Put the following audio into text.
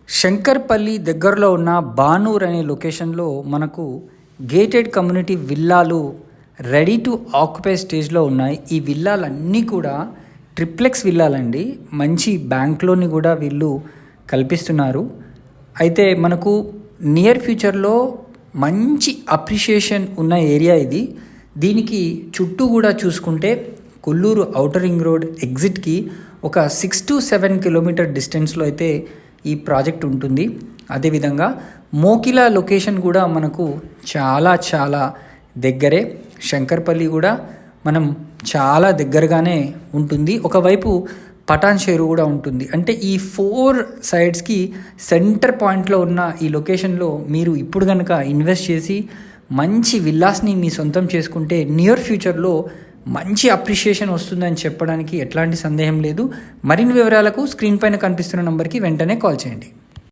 శంకర్పల్లి దగ్గరలో ఉన్న బానూర్ అనే లొకేషన్లో మనకు గేటెడ్ కమ్యూనిటీ విల్లాలు రెడీ టు ఆక్యుపై స్టేజ్లో ఉన్నాయి. ఈ విల్లాలన్నీ కూడా ట్రిప్లెక్స్ విల్లాలండి. మంచి బ్యాంక్ లోన్ని కూడా వీళ్ళు కల్పిస్తున్నారు. అయితే మనకు నియర్ ఫ్యూచర్లో మంచి అప్రిషియేషన్ ఉన్న ఏరియా ఇది. దీనికి చుట్టూ కూడా చూసుకుంటే కొల్లూరు ఔటర్ రింగ్ రోడ్ ఎగ్జిట్కి ఒక 6 to 7 కిలోమీటర్ డిస్టెన్స్లో అయితే ఈ ప్రాజెక్ట్ ఉంటుంది. అదేవిధంగా మోకిలా లొకేషన్ కూడా మనకు చాలా దగ్గరే. శంకర్పల్లి కూడా మనం చాలా దగ్గరగానే ఉంటుంది. ఒకవైపు పటాన్ చెరువు కూడా ఉంటుంది. అంటే ఈ 4 సైడ్స్కి సెంటర్ పాయింట్లో ఉన్న ఈ లొకేషన్లో మీరు ఇప్పుడు కనుక ఇన్వెస్ట్ చేసి మంచి విల్లాస్ని మీ సొంతం చేసుకుంటే నియర్ ఫ్యూచర్లో మంచి అప్రిషియేషన్ వస్తుందని చెప్పడానికి ఎట్లాంటి సందేహం లేదు. మరిన్ని వివరాలకు స్క్రీన్ పైన కనిపిస్తున్న నంబర్కి వెంటనే కాల్ చేయండి.